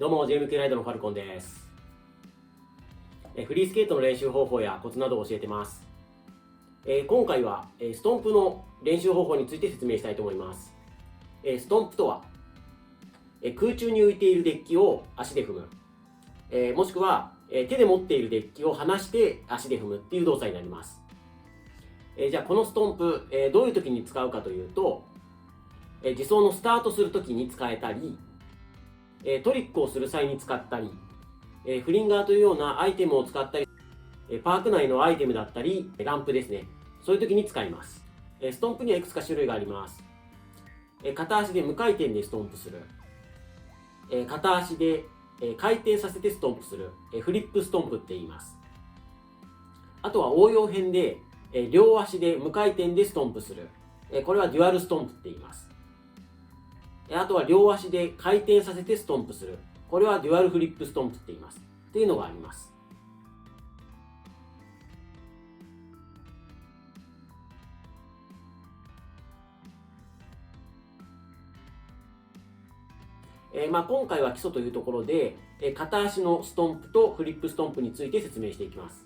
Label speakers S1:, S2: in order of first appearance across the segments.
S1: どうも JMK ライドのファルコンです。フリースケートの練習方法やコツなどを教えてます。今回はストンプの練習方法について説明したいと思います。ストンプとは空中に浮いているデッキを足で踏む、もしくは手で持っているデッキを離して足で踏むっていう動作になります。じゃあこのストンプどういう時に使うかというと、自走のスタートする時に使えたり、トリックをする際に使ったり、フリンガーというようなアイテムを使ったり、パーク内のアイテムだったりランプですね、そういう時に使います。ストンプにはいくつか種類があります。片足で無回転でストンプする、片足で回転させてストンプする、フリップストンプって言います。あとは応用編で両足で無回転でストンプする、これはデュアルストンプって言います。あとは両足で回転させてストンプする、これはデュアルフリップストンプって言いますっていうのがあります。今回は基礎というところで、片足のストンプとフリップストンプについて説明していきます。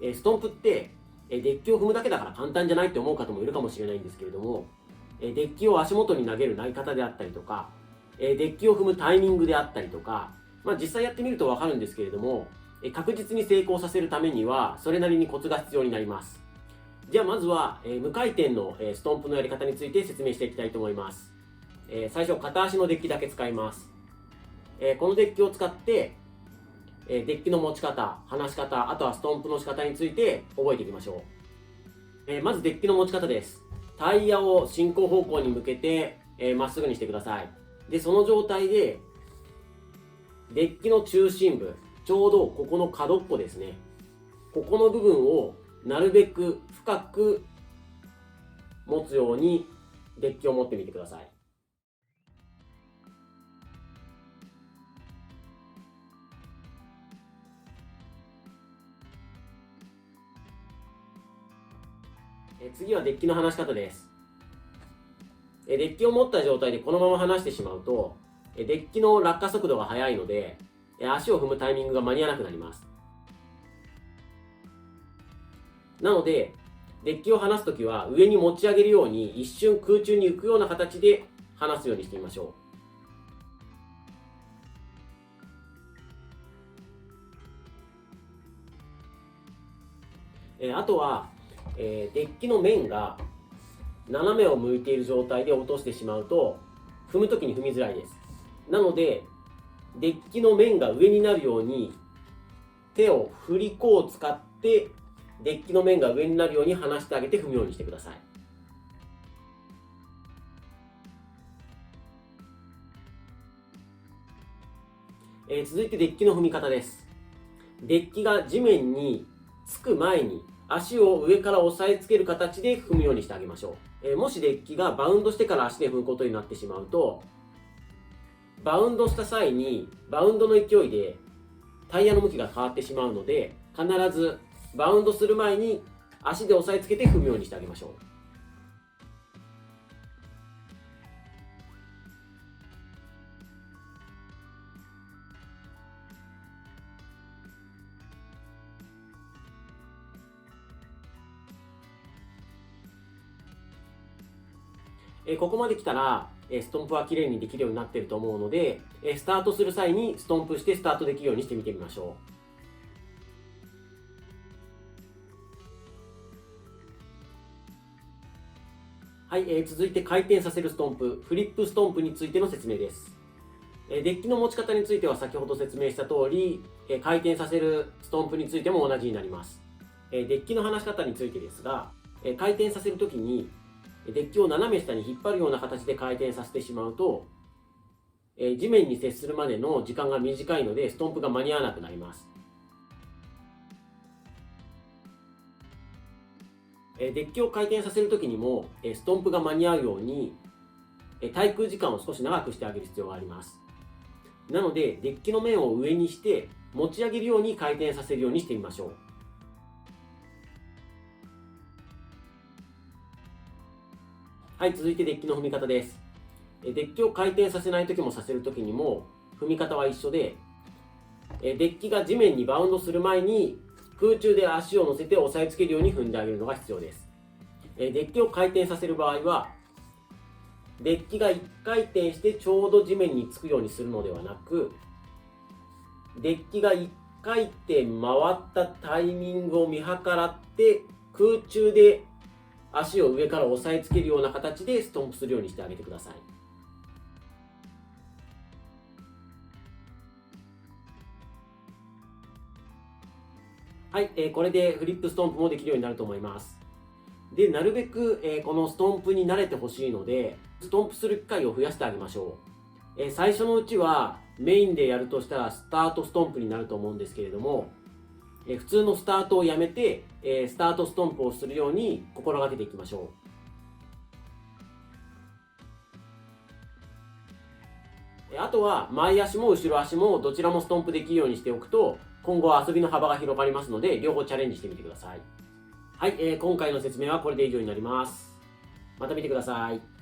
S1: ストンプってデッキを踏むだけだから簡単じゃないって思う方もいるかもしれないんですけれども、デッキを足元に投げる投げ方であったりとか、デッキを踏むタイミングであったりとか、実際やってみると分かるんですけれども、確実に成功させるためにはそれなりにコツが必要になります。じゃあまずは無回転のストンプのやり方について説明していきたいと思います。最初片足のデッキだけ使います。このデッキを使ってデッキの持ち方、離し方、あとはストンプの仕方について覚えていきましょう。まずデッキの持ち方です。タイヤを進行方向に向けてまっすぐにしてください。でその状態でデッキの中心部、ちょうどここの角っこですね、ここの部分をなるべく深く持つようにデッキを持ってみてください。次はデッキの離し方です。デッキを持った状態でこのまま離してしまうとデッキの落下速度が速いので足を踏むタイミングが間に合わなくなります。なのでデッキを離すときは上に持ち上げるように一瞬空中に浮くような形で離すようにしてみましょう。あとはデッキの面が斜めを向いている状態で落としてしまうと踏むときに踏みづらいです。なのでデッキの面が上になるように手を振り子を使ってデッキの面が上になるように離してあげて踏むようにしてください。続いてデッキの踏み方です。デッキが地面につく前に足を上から押さえつける形で踏むようにしてあげましょう。もしデッキがバウンドしてから足で踏むことになってしまうと、バウンドした際にバウンドの勢いでタイヤの向きが変わってしまうので、必ずバウンドする前に足で押さえつけて踏むようにしてあげましょう。ここまで来たらストンプはきれいにできるようになっていると思うので、スタートする際にストンプしてスタートできるようにしてみてみましょう。はい、続いて回転させるストンプ、フリップストンプについての説明です。デッキの持ち方については先ほど説明した通り、回転させるストンプについても同じになります。デッキの離し方についてですが、回転させるときにデッキを斜め下に引っ張るような形で回転させてしまうと、地面に接するまでの時間が短いのでストンプが間に合わなくなります。デッキを回転させるときにもストンプが間に合うように滞空時間を少し長くしてあげる必要があります。なのでデッキの面を上にして持ち上げるように回転させるようにしてみましょう。はい、続いてデッキの踏み方です。デッキを回転させないときもさせるときにも踏み方は一緒で、デッキが地面にバウンドする前に空中で足を乗せて押さえつけるように踏んであげるのが必要です。デッキを回転させる場合は、デッキが1回転してちょうど地面につくようにするのではなく、デッキが1回転回ったタイミングを見計らって空中で足を上から押さえつけるような形でストンプするようにしてあげてください。はい、これでフリップストンプもできるようになると思います。で、なるべく、このストンプに慣れてほしいので、ストンプする機会を増やしてあげましょう。最初のうちはメインでやるとしたらスタートストンプになると思うんですけれども、普通のスタートをやめて、スタートストンプをするように心がけていきましょう。あとは前足も後ろ足もどちらもストンプできるようにしておくと、今後は遊びの幅が広がりますので、両方チャレンジしてみてください。はい、今回の説明はこれで以上になります。また見てください。